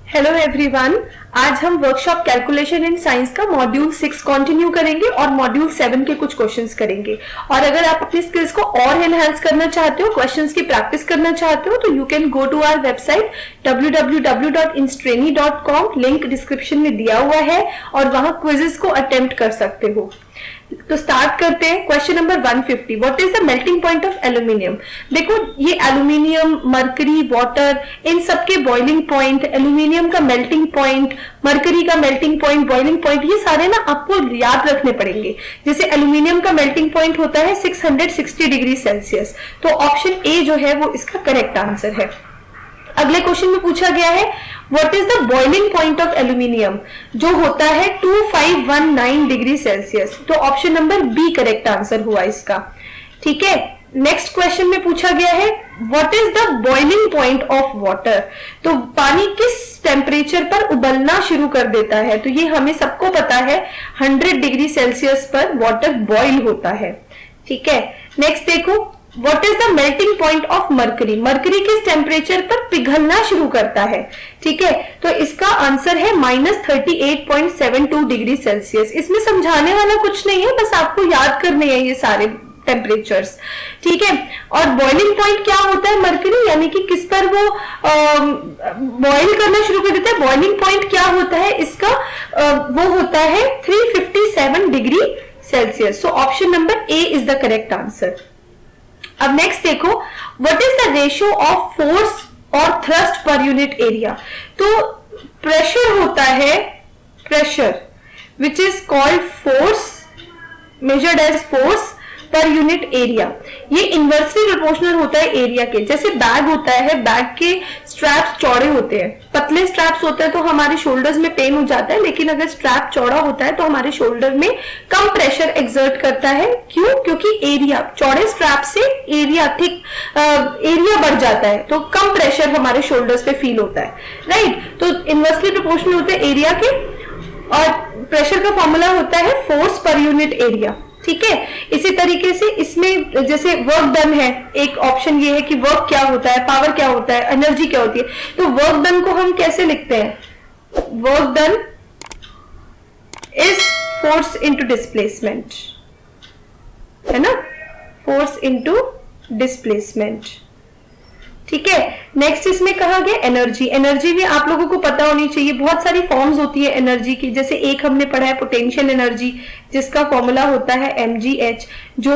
Hello everyone, आज हम workshop calculation in science का मॉड्यूल 6 कंटिन्यू करेंगे और मॉड्यूल 7 के कुछ क्वेश्चंस करेंगे। और अगर आप अपनी स्किल्स को और एनहांस करना चाहते हो, क्वेश्चंस की प्रैक्टिस करना चाहते हो, तो you can go to our website www.instrani.com। Link description में दिया हुआ है और वहां क्विजेस को अटेम्प्ट कर सकते हो। तो स्टार्ट करते हैं। Question number 150, what is the melting point of aluminium. देखो, ये एल्यूमिनियम, मरकरी, वाटर, इन सबके बॉइलिंग पॉइंट, एल्यूमिनियम का मेल्टिंग पॉइंट, मरकरी का मेल्टिंग पॉइंट, बॉइलिंग पॉइंट, ये सारे ना आपको याद रखने पड़ेंगे। जैसे एल्यूमिनियम का मेल्टिंग पॉइंट होता है 660 डिग्री सेल्सियस, तो ऑप्शन ए जो है वो इसका करेक्ट आंसर है। अगले क्वेश्चन में पूछा गया है what is the boiling point of aluminium, जो होता है 2519 डिग्री सेल्सियस, तो option number B correct answer हुआ इसका। ठीक है, नेक्स्ट क्वेश्चन में पूछा गया है what is the boiling point of water, तो पानी किस टेम्परेचर पर उबलना शुरू कर देता है, तो ये हमें सबको पता है 100 डिग्री सेल्सियस पर वाटर बॉइल होता है। ठीक है, नेक्स्ट देखो What is the melting point of mercury? Mercury किस टेम्परेचर पर पिघलना शुरू करता है। ठीक है, तो इसका आंसर है -38.72 डिग्री सेल्सियस। इसमें समझाने वाला कुछ नहीं है, बस आपको याद करने हैं ये सारे टेम्परेचर्स। ठीक है, और बॉइलिंग पॉइंट क्या होता है मरकरी, यानी कि किस पर वो बॉइल करना शुरू कर देता है। बॉइलिंग पॉइंट क्या होता है इसका, वो होता है 357 degree Celsius. So option number A is the correct answer. अब नेक्स्ट देखो, what is the ratio of force और थ्रस्ट पर यूनिट एरिया। तो प्रेशर होता है, pressure which is called force, measured as force per unit area. ये inversely proportional होता है area के। जैसे बैग होता है, बैग के स्ट्रैप्स चौड़े होते हैं, पतले स्ट्रैप्स होते हैं तो हमारे शोल्डर्स में पेन हो जाता है, लेकिन अगर स्ट्रैप चौड़ा होता है तो हमारे शोल्डर में कम प्रेशर एक्सर्ट करता है। क्यों? क्योंकि एरिया, चौड़े स्ट्रैप से एरिया थिक एरिया बढ़ जाता है, तो कम प्रेशर हमारे शोल्डर्स पे फील होता है। राइट, तो इनवर्सली प्रोपोर्शनल होते हैं एरिया के, और प्रेशर का फॉर्मूला होता है फोर्स पर यूनिट एरिया। ठीक है, इसी तरीके से इसमें जैसे वर्क डन है, एक ऑप्शन ये है कि वर्क क्या होता है, पावर क्या होता है, एनर्जी क्या होती है। तो वर्क डन को हम कैसे लिखते हैं, work done is force into displacement, है ना, फोर्स इनटू डिस्प्लेसमेंट। ठीक है, नेक्स्ट इसमें कहा गया एनर्जी। एनर्जी भी आप लोगों को पता होनी चाहिए, बहुत सारी फॉर्म्स होती है एनर्जी की। जैसे एक हमने पढ़ा है पोटेंशियल एनर्जी, जिसका फॉर्मूला होता है mgh, जो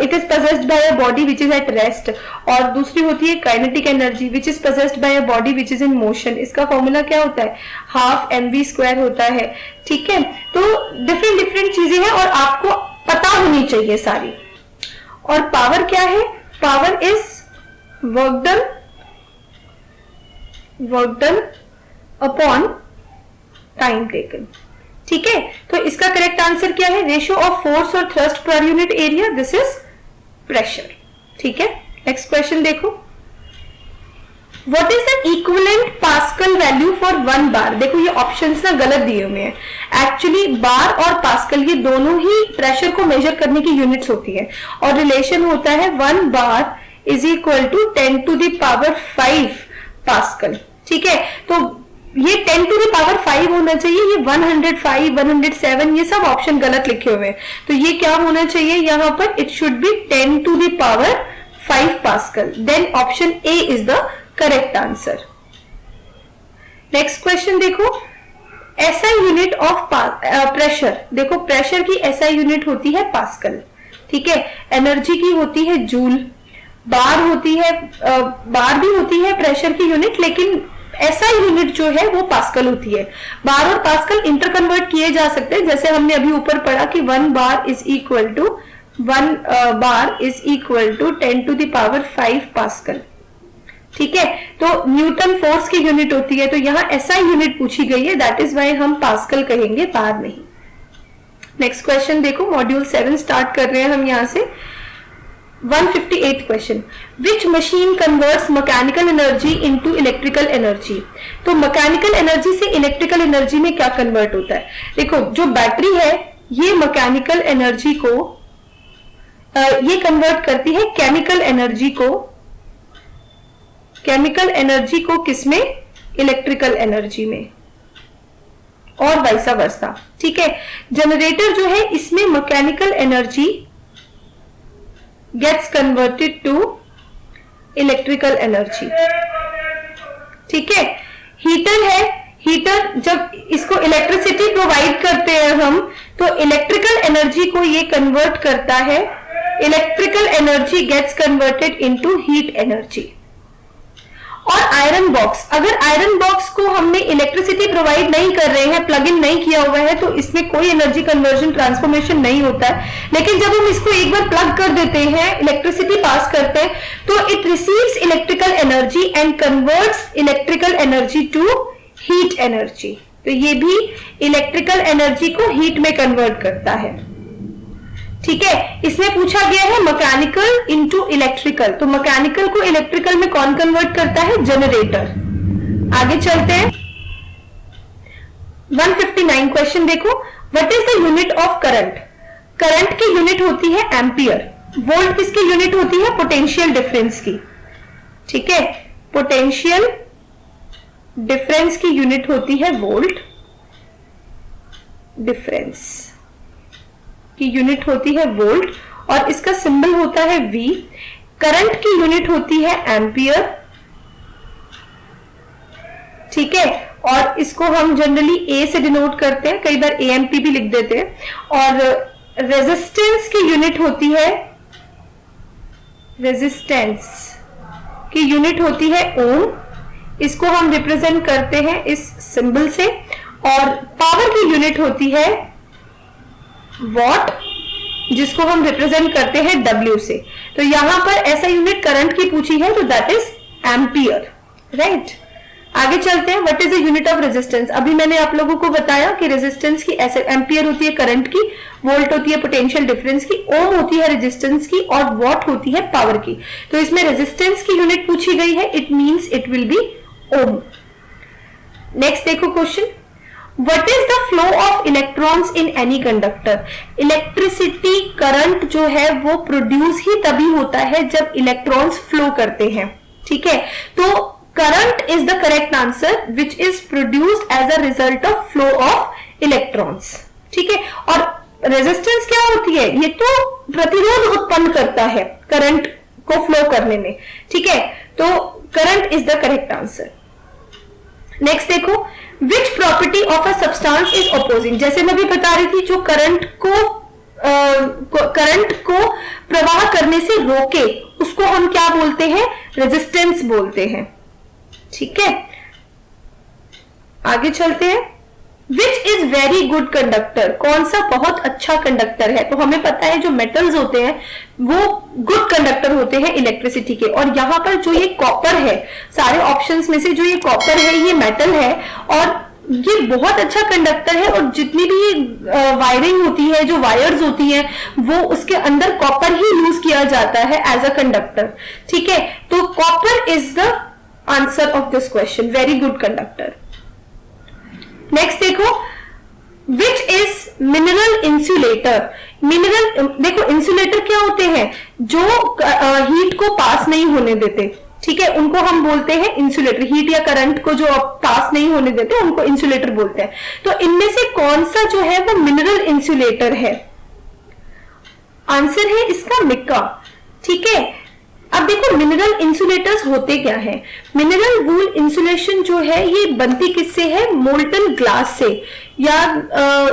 it is possessed by a body which is at rest. और दूसरी होती है kinetic energy which is possessed by a body which is in motion. इसका फॉर्मूला क्या होता है, 12mv² होता है। ठीक है, तो डिफरेंट डिफरेंट चीजें हैं और आपको पता होनी चाहिए सारी। और पावर क्या है, power is work done upon time taken. ठीक है, तो इसका करेक्ट आंसर क्या है, रेशियो ऑफ फोर्स और thrust per unit area, this is pressure. ठीक है, नेक्स्ट क्वेश्चन देखो, what is the equivalent pascal value for 1 बार। देखो ये ऑप्शंस ना गलत दिए हुए हैं। एक्चुअली बार और पास्कल ये दोनों ही प्रेशर को मेजर करने की यूनिट्स होती है, और रिलेशन होता है 1 bar is equal to 10⁵ pascal. ठीक है, तो ये 10⁵ होना चाहिए, ये 105, 107, ये सब ऑप्शन गलत लिखे हुए हैं। तो ये क्या होना चाहिए यहाँ पर, it should be 10⁵ pascal. Then option A is the correct answer. Next question देखो, एसआई यूनिट ऑफ प्रेशर। देखो प्रेशर की एसआई यूनिट होती है पास्कल। ठीक है, एनर्जी की होती है जूल, बार होती है, बार भी होती है प्रेशर की यूनिट, लेकिन एसआई यूनिट जो है वो पास्कल होती है। बार और पास्कल इंटर कन्वर्ट किए जा सकते हैं, जैसे हमने अभी ऊपर पढ़ा कि 1 bar is equal to 10⁵ pascal. ठीक है, तो न्यूटन फोर्स की यूनिट होती है, तो यहाँ एसआई यूनिट पूछी गई है, दैट इज वाई हम पास्कल कहेंगे, बार नहीं। नेक्स्ट क्वेश्चन देखो, मॉड्यूल 7 स्टार्ट कर रहे हैं हम यहाँ से। 158 क्वेश्चन, विच machine converts mechanical energy into electrical energy. तो मैकेनिकल एनर्जी से इलेक्ट्रिकल एनर्जी में क्या कन्वर्ट होता है। देखो जो बैटरी है ये मैकेनिकल एनर्जी को ये कन्वर्ट करती है केमिकल एनर्जी को किसमें, इलेक्ट्रिकल एनर्जी में, और वैसा वर्सा। ठीक है, जनरेटर जो है इसमें mechanical energy gets converted to electrical energy. ठीक है, हीटर है, हीटर जब इसको इलेक्ट्रिसिटी प्रोवाइड करते हैं हम, तो इलेक्ट्रिकल एनर्जी को ये कन्वर्ट करता है, electrical energy gets converted into heat energy. और आयरन बॉक्स, अगर आयरन बॉक्स को हमने इलेक्ट्रिसिटी प्रोवाइड नहीं कर रहे हैं, प्लग इन नहीं किया हुआ है, तो इसमें कोई एनर्जी कन्वर्जन ट्रांसफॉर्मेशन नहीं होता है। लेकिन जब हम इसको एक बार प्लग कर देते हैं, इलेक्ट्रिसिटी पास करते हैं, तो it receives electrical energy and converts electrical energy to heat energy. तो ये भी इलेक्ट्रिकल एनर्जी को हीट में कन्वर्ट करता है। ठीक है, इसमें पूछा गया है मैकेनिकल इनटू इलेक्ट्रिकल, तो मैकेनिकल को इलेक्ट्रिकल में कौन कन्वर्ट करता है? जनरेटर। आगे चलते हैं, 159 क्वेश्चन देखो, what is the unit of current? Current की यूनिट होती है एम्पियर, वोल्ट किसकी यूनिट होती है? पोटेंशियल डिफरेंस की। ठीक है, पोटेंशियल डिफरेंस की यूनिट होती है वोल्ट, डिफरेंस की यूनिट होती है वोल्ट, और इसका सिंबल होता है V। करंट की यूनिट होती है एम्पियर। ठीक है, और इसको हम जनरली A से डिनोट करते हैं, कई बार AMP भी लिख देते हैं। और रेजिस्टेंस की यूनिट होती है, रेजिस्टेंस की यूनिट होती है ओम, इसको हम रिप्रेजेंट करते हैं इस सिंबल से। और पावर की यूनिट होती है वॉट, जिसको हम रिप्रेजेंट करते हैं W से। तो यहां पर ऐसा यूनिट करंट की पूछी है, तो दैट इज एम्पियर, राइट। आगे चलते हैं, what is the unit of resistance? अभी मैंने आप लोगों को बताया कि रेजिस्टेंस की ऐसे एम्पियर होती है करंट की, वोल्ट होती है पोटेंशियल डिफरेंस की, ओम होती है रेजिस्टेंस की, और वॉट होती है पावर की। तो इसमें रेजिस्टेंस की यूनिट पूछी गई है, it means it will be ohm. Next देखो question, What is the flow of electrons in any conductor? Electricity current जो है वो प्रोड्यूस ही तभी होता है जब इलेक्ट्रॉन्स फ्लो करते हैं। ठीक है, तो current is the correct answer which is produced as a result of flow of electrons. ठीक है, और रेजिस्टेंस क्या होती है? ये तो प्रतिरोध उत्पन्न करता है करंट को फ्लो करने में। ठीक है, तो current is the correct answer. Next देखो, which property of a substance is opposing? जैसे मैं भी बता रही थी, जो करंट को प्रवाह करने से रोके उसको हम क्या बोलते हैं? रेजिस्टेंस बोलते हैं। ठीक है, आगे चलते हैं, which is very good conductor? कौन सा बहुत अच्छा कंडक्टर है? तो हमें पता है जो मेटल्स होते हैं वो गुड कंडक्टर होते हैं इलेक्ट्रिसिटी के, और यहां पर जो ये कॉपर है, सारे ऑप्शंस में से जो ये कॉपर है ये मेटल है, और ये बहुत अच्छा कंडक्टर है। और जितनी भी वायरिंग होती है, जो वायर्स होती है, वो उसके अंदर कॉपर ही यूज किया जाता है एज अ कंडक्टर। ठीक है, तो copper is the answer of this question, very good conductor. Next देखो, which is mineral insulator? Mineral, देखो इंसुलेटर क्या होते हैं? जो हीट को पास नहीं होने देते। ठीक है, उनको हम बोलते हैं इंसुलेटर। हीट या करंट को जो पास नहीं होने देते उनको इंसुलेटर बोलते हैं। तो इनमें से कौन सा जो है वो मिनरल इंसुलेटर है? आंसर है इसका मिका। ठीक है, अब देखो मिनरल इंसुलेटर्स होते क्या हैं? मिनरल वूल इंसुलेशन जो है ये बनती किससे है? मोल्टन ग्लास से, या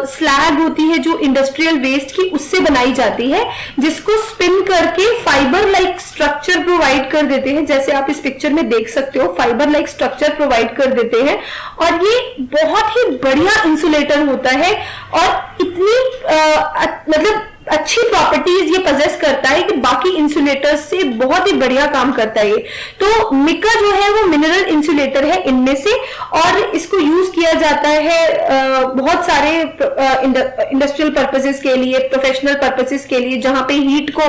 स्लैग होती है जो इंडस्ट्रियल वेस्ट की, उससे बनाई जाती है, जिसको स्पिन करके फाइबर लाइक स्ट्रक्चर प्रोवाइड कर देते हैं। जैसे आप इस पिक्चर में देख सकते हो, फाइबर लाइक स्ट्रक्चर प्रोवाइड कर देते हैं, और ये बहुत ही बढ़िया इंसुलेटर होता है, और इतनी मतलब अच्छी प्रॉपर्टीज ये पजेस करता है कि बाकी इंसुलेटर्स से बहुत ही बढ़िया काम करता है। तो मिका जो है वो मिनरल इंसुलेटर है इनमें से, और इसको यूज किया जाता है बहुत सारे इंडस्ट्रियल पर्पसेस के लिए, प्रोफेशनल पर्पसेस के लिए, जहां पे हीट को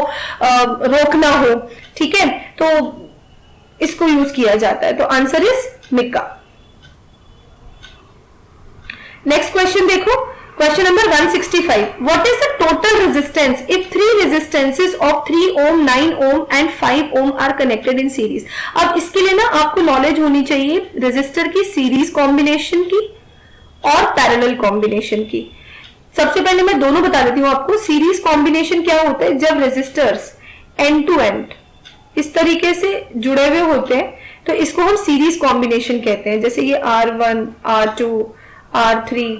रोकना हो। ठीक है, तो इसको यूज किया जाता है। तो answer is mica. Next question देखो, Question number 165. What is the total resistance if three resistances of 3 ohm, 9 ohm and 5 ohm are connected in series? अब इसके लिए ना आपको नॉलेज होनी चाहिए रेजिस्टर की सीरीज कॉम्बिनेशन की और पैरेलल कॉम्बिनेशन की। सबसे पहले मैं दोनों बता देती हूँ आपको। सीरीज कॉम्बिनेशन क्या होता है? जब रेजिस्टर्स एंड टू एंड इस तरीके से जुड़े हुए होते हैं तो इसको हम सीरीज कॉम्बिनेशन कहते हैं। जैसे ये R1, R2, R3,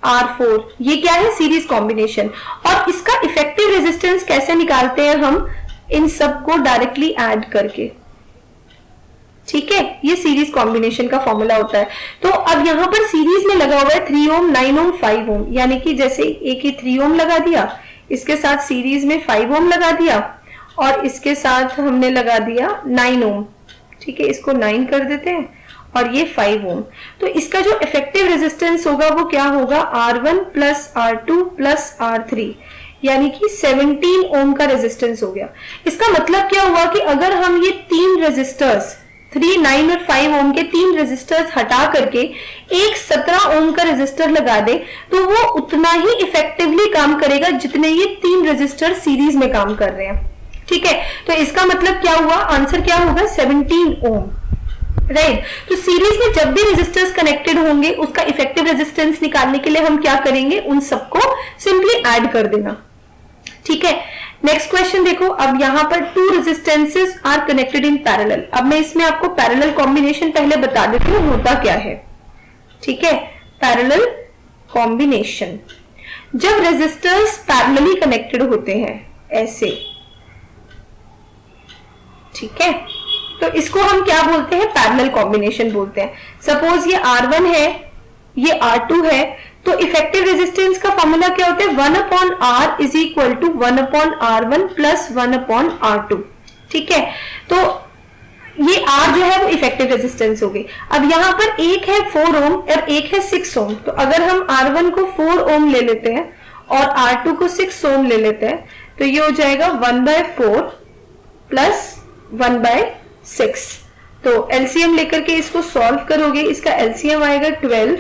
R4, ये क्या है? Series combination. और इसका इफेक्टिव रेजिस्टेंस कैसे निकालते हैं हम? इन सबको डायरेक्टली ऐड करके। ठीक है, ये सीरीज कॉम्बिनेशन का फॉर्मूला होता है। तो अब यहां पर सीरीज में लगा हुआ है 3 ओम, 9 ओम, 5 ओम, यानी कि जैसे एक ही 3 ओम लगा दिया, इसके साथ सीरीज में 5 ओम लगा दिया और इसके साथ हमने लगा दिया 9 ओम। ठीक है, इसको 9 कर देते हैं और ये 5 ओम। तो इसका जो इफेक्टिव रेजिस्टेंस होगा वो क्या होगा? R1 plus R2 plus R3, यानी कि 17 ओम का रेजिस्टेंस हो गया। इसका मतलब क्या हुआ कि अगर हम ये तीन रेजिस्टर्स 3, 9 और 5 ओम के तीन रेजिस्टर्स हटा करके एक 17 ओम का रेजिस्टर लगा दे तो वो उतना ही इफेक्टिवली काम करेगा जितने ये तीन रेजिस्टर सीरीज में काम कर रहे हैं। ठीक है, तो इसका मतलब क्या हुआ? आंसर क्या होगा? 17 ओम। राइट, तो सीरीज में जब भी रेजिस्टर्स कनेक्टेड होंगे उसका इफेक्टिव रेजिस्टेंस निकालने के लिए हम क्या करेंगे? उन सबको सिंपली ऐड कर देना। ठीक है, नेक्स्ट क्वेश्चन देखो। अब यहां पर 2 resistances are connected in parallel. अब मैं इसमें आपको पैरेलल कॉम्बिनेशन पहले बता देती हूँ होता क्या है। ठीक है, पैरेलल कॉम्बिनेशन, जब रेजिस्टर्स पैरेलली कनेक्टेड होते हैं ऐसे, ठीक है, तो इसको हम क्या बोलते हैं? पैरेलल कॉम्बिनेशन बोलते हैं। सपोज ये R1 है, ये R2 है, तो इफेक्टिव रेजिस्टेंस का फॉर्मूला क्या होता है? 1/R is equal to 1/R1 plus 1/R2। ठीक है, तो ये R जो है वो इफेक्टिव रेजिस्टेंस हो गई। अब यहां पर एक है 4 ओम और एक है 6 ओम। तो अगर हम R1 को 4 ओम ले लेते हैं और R2 को 6 ओम ले लेते हैं तो ये हो जाएगा 1/4 प्लस 1/6। तो एलसीएम लेकर के इसको सॉल्व करोगे, इसका एलसीएम आएगा 12,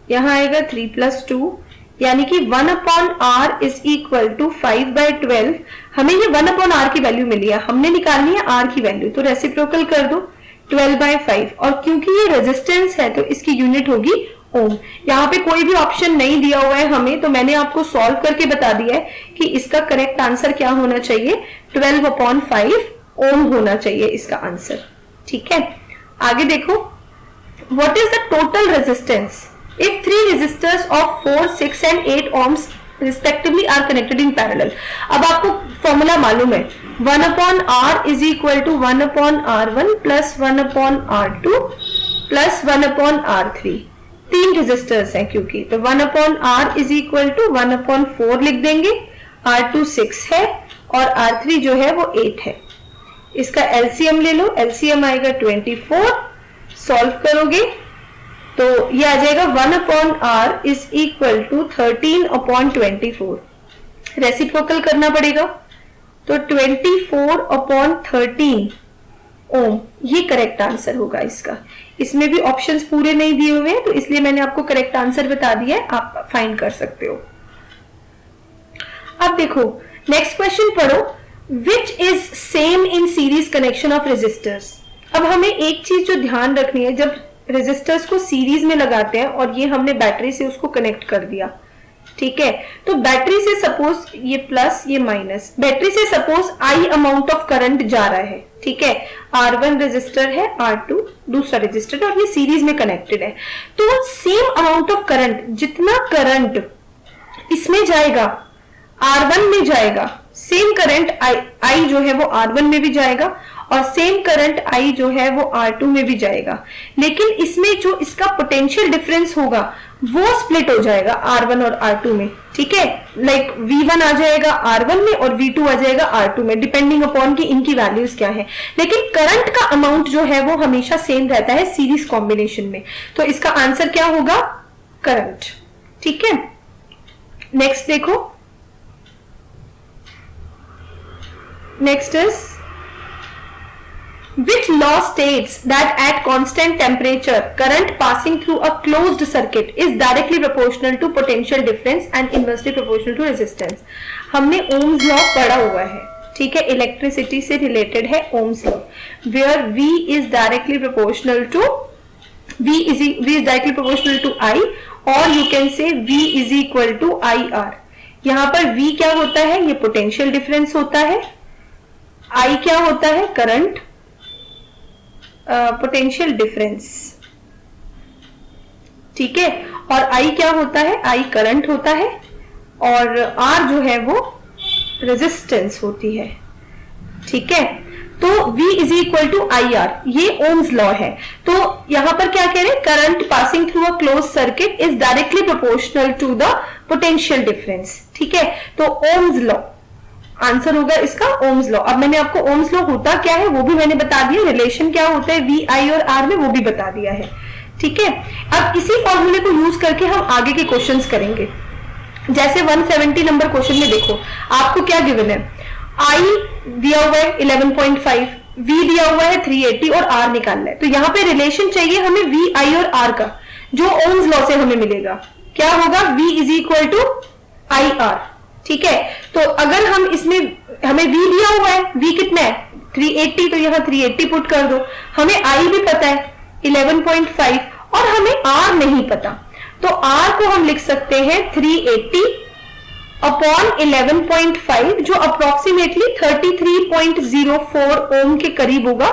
यहां आएगा 3 प्लस 2, यानी कि 1/R इज इक्वल टू 5/12। हमें ये 1/R की वैल्यू मिली है, हमने निकालनी है R की वैल्यू, तो रेसिप्रोकल कर दो 12/5। और क्योंकि ये रेजिस्टेंस है तो इसकी यूनिट होगी ओम। यहाँ पे कोई भी ऑप्शन नहीं दिया हुआ है हमें, तो मैंने आपको सॉल्व करके बता दिया है कि इसका करेक्ट आंसर क्या होना चाहिए? 12/5 ओम होना चाहिए इसका आंसर। ठीक है, आगे देखो। What is the total resistance if 3 resistors of 4, 6 and 8 ohms respectively are connected in parallel? अब आपको फॉर्मूला मालूम है, 1/R is equal to 1/R1 plus 1/R2 plus 1/R3। तीन रेजिस्टर्स हैं क्योंकि, तो 1/R is equal to 1/4 लिख देंगे। R2 6 है और R3 जो है वो 8 है। इसका एलसीएम ले लो, एलसीएम आएगा 24, सॉल्व करोगे तो ये आ जाएगा 1/R is equal to 13/24। Reciprocal करना पड़ेगा, तो 24/13 ओम ये करेक्ट आंसर होगा इसका। इसमें भी ऑप्शंस पूरे नहीं दिए हुए हैं तो इसलिए मैंने आपको करेक्ट आंसर बता दिया है, आप फाइंड कर सकते हो। अब देखो नेक्स्ट क्वेश्चन पढ़ो। Which is same in series connection of resistors. अब हमें एक चीज जो ध्यान रखनी है, जब रेजिस्टर्स को सीरीज में लगाते हैं और ये हमने बैटरी से उसको कनेक्ट कर दिया, ठीक है, तो बैटरी से सपोज ये प्लस ये माइनस, बैटरी से suppose I amount of current जा रहा है, ठीक है, R1 रेजिस्टर है, R2 दूसरा रेजिस्टर और ये सीरीज में कनेक्टेड है, तो सेम अमाउंट ऑफ करंट, जितना करंट इसमें जाएगा R1 में जाएगा, सेम करंट I जो है वो R1 में भी जाएगा और सेम करंट I जो है वो R2 में भी जाएगा। लेकिन इसमें जो इसका पोटेंशियल डिफरेंस होगा वो स्प्लिट हो जाएगा R1 और R2 में, ठीक है, लाइक V1 आ जाएगा R1 में और V2 आ जाएगा R2 में, डिपेंडिंग अपॉन कि इनकी वैल्यूज क्या है। लेकिन करंट का अमाउंट जो है वो हमेशा सेम रहता है सीरीज कॉम्बिनेशन में, तो इसका आंसर क्या होगा? करंट। ठीक है, नेक्स्ट देखो, next is Which law states that at constant temperature, current passing through a closed circuit is directly proportional to potential difference and inversely proportional to resistance? हमने Ohm's law पढ़ा हुआ है, ठीक है, इलेक्ट्रिसिटी से रिलेटेड है Ohm's law, where V is directly proportional to V is directly proportional to I, और you can say V is equal to IR. यहाँ पर V क्या होता है? ये पोटेंशियल डिफरेंस होता है. I क्या होता है? करंट, पोटेंशियल डिफरेंस, ठीक है, और I क्या होता है? I करंट होता है, और R जो है वो रेजिस्टेंस होती है, ठीक है. तो V is equal to IR, ये ओम्स लॉ है. तो यहां पर क्या कह रहे हैं? Current passing through a closed circuit is directly proportional to the potential difference, ठीक है. तो ओम्स लॉ आंसर होगा इसका, ओम्स लॉ. अब मैंने आपको ओम्स लॉ होता क्या है वो भी मैंने बता दिया, रिलेशन क्या होता है V, I और R में वो भी बता दिया है, ठीक है. अब इसी फॉर्मूले को यूज करके हम आगे के क्वेश्चंस करेंगे. जैसे 170 नंबर क्वेश्चन में देखो आपको क्या गिवन है, I दिया हुआ है 11.5, V दिया हुआ है 380 और R निकालना है. तो यहाँ पे रिलेशन चाहिए हमें V, I और R का, जो ओम्स लॉ से हमें मिलेगा. क्या होगा? V is equal to IR, ठीक है. तो अगर हम इसमें, हमें V दिया हुआ है, V कितना है? 380, तो यहाँ 380 पुट कर दो. हमें I भी पता है 11.5 और हमें R नहीं पता. तो R को हम लिख सकते हैं 380 अपॉन 11.5, जो अप्रोक्सीमेटली 33.04 ओम के करीब होगा,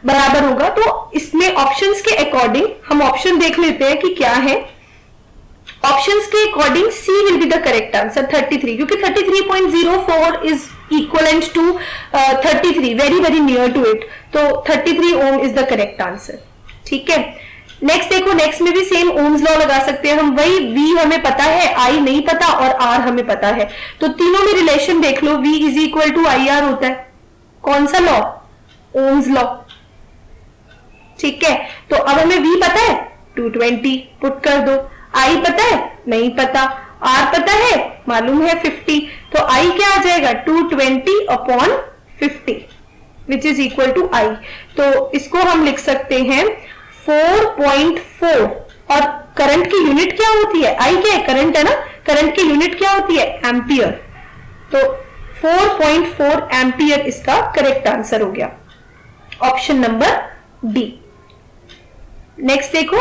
बराबर होगा. तो इसमें ऑप्शंस के अकॉर्डिंग हम ऑप्शन देख लेते हैं कि क्या है. ऑप्शंस के according C will be the correct answer 33, क्योंकि 33.04 is equivalent to 33, very very near to it. तो 33 ohm is the correct answer, ठीक है. नेक्स्ट देखो, नेक्स्ट में भी सेम ओम्स लॉ लगा सकते हैं हम. वही V हमें पता है, I नहीं पता और R हमें पता है. तो तीनों में रिलेशन देख लो, V is equal to IR होता है. कौन सा लॉ? ओम्स लॉ, ठीक है. तो अब हमें V पता है 220 पुट कर दो. I पता है? नहीं पता. R पता है? मालूम है 50. तो I क्या आ जाएगा? 220 upon 50 which is equal to I. तो इसको हम लिख सकते हैं 4.4. और करंट की यूनिट क्या होती है? I क्या है? करंट है ना. करंट की यूनिट क्या होती है? एम्पियर. तो 4.4 एम्पियर इसका करेक्ट आंसर हो गया, ऑप्शन नंबर डी. नेक्स्ट देखो,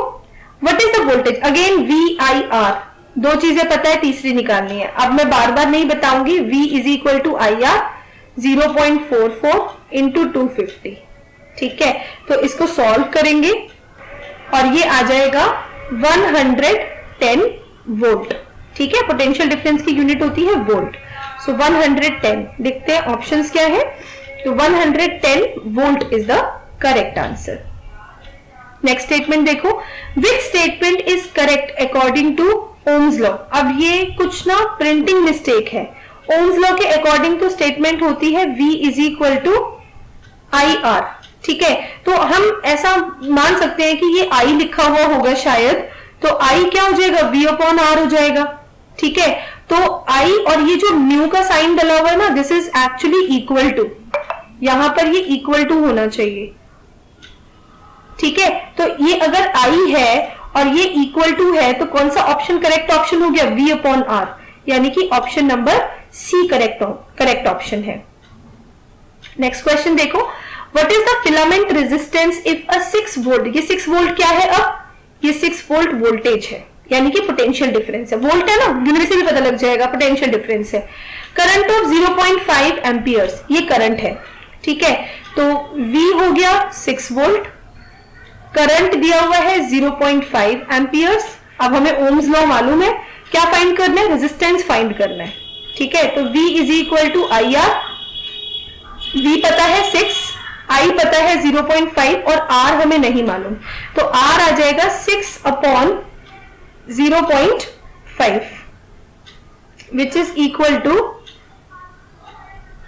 what is the voltage? Again V, I, R, दो चीजें पता है, तीसरी निकालनी है. अब मैं बार बार नहीं बताऊंगी. V is equal to IR 0.44 into 250, ठीक है. तो इसको सॉल्व करेंगे और ये आ जाएगा 110 वोल्ट, ठीक है. पोटेंशियल डिफरेंस की यूनिट होती है वोल्ट. सो 110 देखते हैं ऑप्शंस क्या है. तो 110 volt is the correct answer. Next statement देखो, which statement is correct according to Ohm's law. अब ये कुछ ना प्रिंटिंग मिस्टेक है. ओम्स लॉ के अकॉर्डिंग तो स्टेटमेंट होती है V is equal to IR, ठीक है. तो हम ऐसा मान सकते हैं कि ये I लिखा हुआ होगा शायद. तो I क्या हो जाएगा? V अपॉन R हो जाएगा, ठीक है. तो I और ये जो म्यू का साइन डला हुआ है ना, this is actually equal to, यहां पर ये इक्वल टू होना चाहिए, ठीक है. तो ये अगर I है और ये इक्वल टू है, तो कौन सा ऑप्शन करेक्ट ऑप्शन हो गया? V अपॉन R, यानी कि option number C correct option है. नेक्स्ट क्वेश्चन देखो, what is the filament resistance if a 6 volt. ये 6 वोल्ट क्या है? अब ये 6 वोल्ट वोल्टेज है, यानी कि पोटेंशियल डिफरेंस है. वोल्ट है ना, गिनने से भी पता लग जाएगा, पोटेंशियल डिफरेंस है. करंट ऑफ 0.5 एम्पियर्स, ये करंट है, ठीक है. तो V हो गया 6 वोल्ट, करंट दिया हुआ है 0.5 एम्पियर्स. अब हमें ओम्स लॉ मालूम है, क्या फाइंड करना है? रेजिस्टेंस फाइंड करना है, ठीक है. तो V is equal to IR. V पता है 6, I पता है 0.5 और R हमें नहीं मालूम. तो R आ जाएगा 6 upon 0.5 which is equal to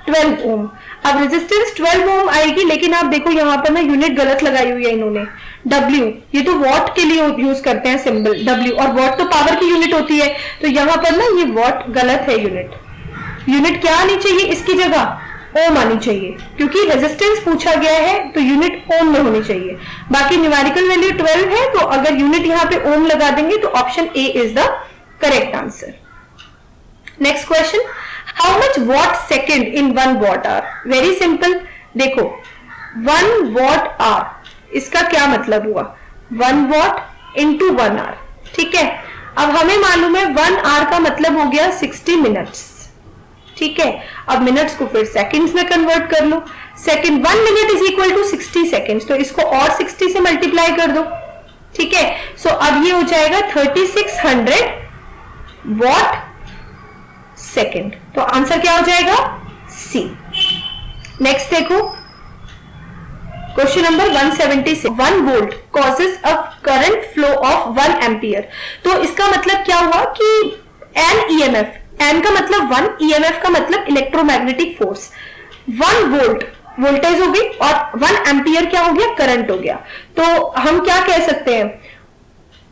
12 ohm. अब रेजिस्टेंस 12 ओम आएगी, लेकिन आप देखो यहाँ पर ना यूनिट गलत लगाई हुई है इन्होंने. W, ये तो वॉट के लिए यूज करते हैं सिंबल W, और वॉट तो पावर की यूनिट होती है. तो यहाँ पर ना ये वॉट गलत है यूनिट. यूनिट क्या आनी चाहिए इसकी जगह? ओम आनी चाहिए, क्योंकि रेजिस्टेंस पूछा गया है तो यूनिट ओम में होनी चाहिए। बाकी न्यूमेरिकल वैल्यू 12 है, तो अगर यूनिट यहां पे ओम लगा देंगे तो option A is the correct answer. Next question, how much watt second in 1 watt hour? Very simple, देखो 1 वॉट आवर इसका क्या मतलब हुआ, 1 वॉट इंटू 1 आवर, ठीक है। अब हमें मालूम है 1 आवर का मतलब हो गया 60 मिनट्स, ठीक है। अब मिनट्स को फिर सेकंड्स में कन्वर्ट कर लो, second 1 minute is equal to 60 seconds, तो इसको और 60 से मल्टीप्लाई कर दो, ठीक है। सो अब ये हो जाएगा 3600 वॉट सेकंड, तो आंसर क्या हो जाएगा, सी। नेक्स्ट देखो question number 176, 1 volt causes a current flow of 1 ampere. तो इसका मतलब क्या हुआ कि एन ईएमएफ, एन का मतलब 1, ईएमएफ का मतलब इलेक्ट्रोमैग्नेटिक फोर्स, 1 वोल्ट वोल्टेज हो गई और 1 एम्पियर क्या हो गया, करंट हो गया। तो हम क्या कह सकते हैं,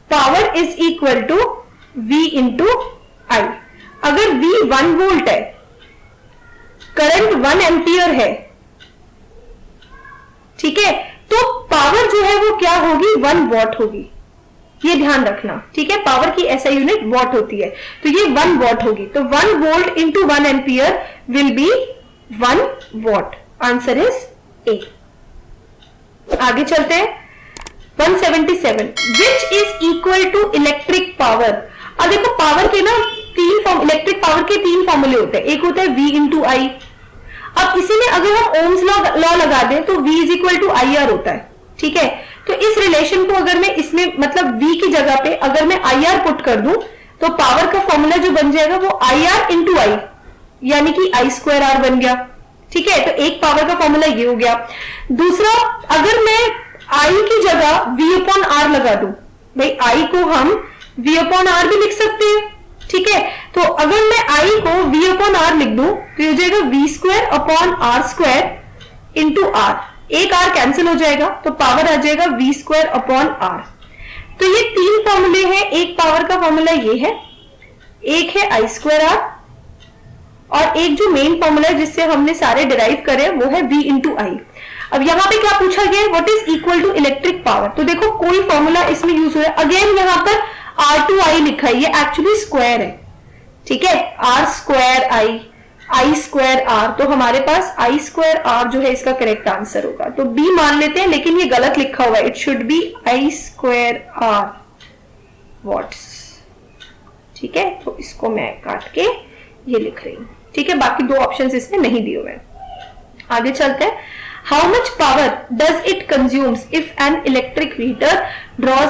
power is equal to V into I. अगर V 1 वोल्ट है, करंट 1 एम्पियर है, ठीक है, तो पावर जो है वो क्या होगी, 1 वॉट होगी, ये ध्यान रखना, ठीक है। पावर की ऐसा यूनिट वॉट होती है, तो ये 1 वॉट होगी, तो 1 volt into 1 ampere will be 1 watt. Answer is A. आगे चलते हैं 177, which is equal to electric power. अब देखो पावर के ना इलेक्ट्रिक पावर के 3 फॉर्मूले होते हैं, एक होता है V इंटू आई। अब इसी में अगर हम ओम्स लॉ लगा दें तो V is equal to I R होता है, ठीक है। तो इस रिलेशन को अगर मैं इसमें मतलब V की जगह पे अगर मैं आई आर पुट कर दूं तो पावर का फॉर्मूला जो बन जाएगा वो आई आर इंटू आई, यानी कि आई स्क्वायर आर बन गया, ठीक है। तो एक पावर का फॉर्मूला ये हो गया। दूसरा, अगर मैं आई की जगह V अपॉन आर लगा दूं, भाई आई को हम V अपॉन आर भी लिख सकते हैं, ठीक है। तो अगर मैं आई को V अपॉन आर लिख दूं तो ये हो जाएगा V square upon R square into R, एक आर कैंसिल हो जाएगा तो पावर आ जाएगा V स्क्वायर अपॉन आर। तो ये 3 फॉर्मूले हैं, एक पावर का फॉर्मूला ये है, एक है आई स्क्वायर आर, और एक जो मेन फॉर्मूला है जिससे हमने सारे डिराइव करे वो है V इंटू आई। अब यहां पे क्या पूछा गया है, what is equal to electric power. तो देखो कोई फॉर्मूला इसमें यूज हुआ है, अगेन यहां पर R2I लिखा है, ये एक्चुअली स्क्वायर है, ठीक है, R square I, I square R, तो हमारे पास आई स्क्वायर आर जो है इसका करेक्ट आंसर होगा। तो B मान लेते हैं, लेकिन ये गलत लिखा हुआ है, it should be I square R watts, ठीक है। तो इसको मैं काट के ये लिख रही हूं, ठीक है। बाकी 2 ऑप्शंस इसमें नहीं दिए हुए। आगे चलते हैं, how much power does it consumes if an electric heater draws.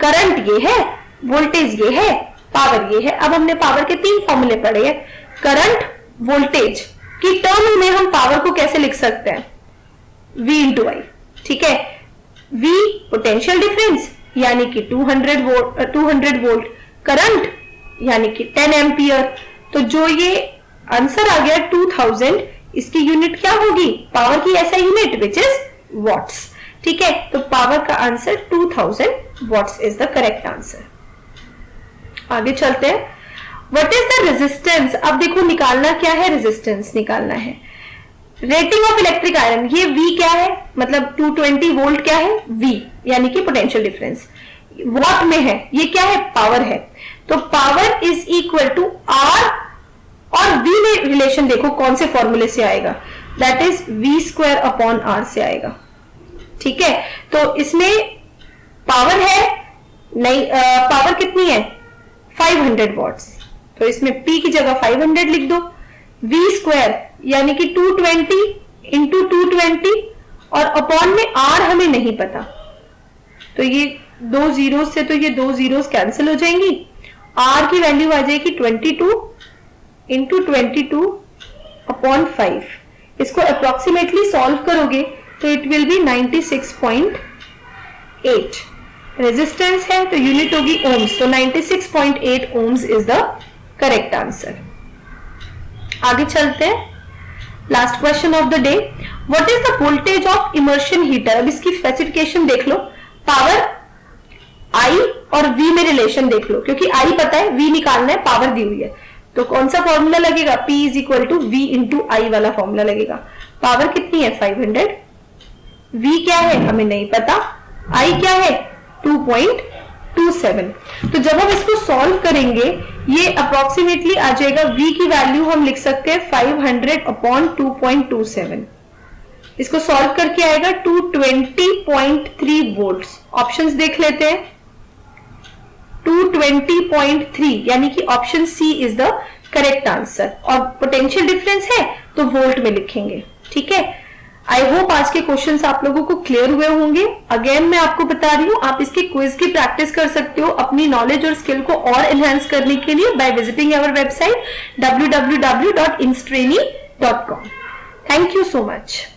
Current ये है, वोल्टेज ये है, पावर ये है। अब हमने पावर के 3 फॉर्मूले पढ़े हैं, करंट वोल्टेज की टर्म में हम पावर को कैसे लिख सकते हैं, V इंटू आई, ठीक है। V पोटेंशियल डिफरेंस यानी कि 200 वोल्ट, करंट यानी कि 10 एम्पियर। तो जो ये आंसर आ गया 2000, इसकी यूनिट क्या होगी, पावर की ऐसा यूनिट विच इज वॉट्स, ठीक है। तो पावर का answer 2000 watts is the correct answer. आगे चलते हैं, व्हाट इज द रेजिस्टेंस। अब देखो निकालना क्या है, रेजिस्टेंस निकालना है। रेटिंग ऑफ इलेक्ट्रिक आयरन, ये V क्या है, मतलब 220 वोल्ट क्या है, V यानी कि पोटेंशियल डिफरेंस, वॉट में है, ये क्या है, पावर है। तो power is equal to R और V में रिलेशन देखो कौन से फॉर्मूले से आएगा, that is V square upon R से आएगा, ठीक है। तो इसमें पावर है नहीं, पावर कितनी है 500 वॉट्स, तो इसमें P की जगह 500 लिख दो, V स्क्वायर यानी कि 220 इंटू 220 और अपॉन में R हमें नहीं पता, तो ये 2 जीरोस से तो ये 2 जीरोस कैंसिल हो जाएंगी, R की वैल्यू आ जाएगी 22 इंटू 22 अपॉन 5। इसको अप्रोक्सीमेटली सॉल्व करोगे तो इट विल बी 96.8। रेजिस्टेंस है तो यूनिट होगी ओम्स, तो 96.8 ohms is the correct answer. आगे चलते हैं, last question of the day, what is the voltage of immersion heater. अब इसकी स्पेसिफिकेशन देख लो, पावर I और V में रिलेशन देख लो, क्योंकि I पता है, V निकालना है, पावर दी हुई है। तो कौन सा फॉर्मूला लगेगा, P is equal to V into I वाला फॉर्मूला लगेगा। पावर कितनी है 500, V क्या है हमें नहीं पता, I क्या है 2.27। तो जब हम इसको सॉल्व करेंगे ये अप्रोक्सीमेटली आ जाएगा, V की वैल्यू हम लिख सकते हैं 500 अपॉन 2.27। इसको सॉल्व करके आएगा 220.3 वोल्ट्स। ऑप्शंस देख लेते हैं, 220.3 यानी कि option C is the correct answer. और पोटेंशियल डिफरेंस है तो वोल्ट में लिखेंगे, ठीक है। आई होप आज के क्वेश्चंस आप लोगों को क्लियर हुए होंगे। अगेन मैं आपको बता रही हूं, आप इसके क्विज की प्रैक्टिस कर सकते हो अपनी नॉलेज और स्किल को और एनहांस करने के लिए by visiting our website www.instrani.com। Thank you so much.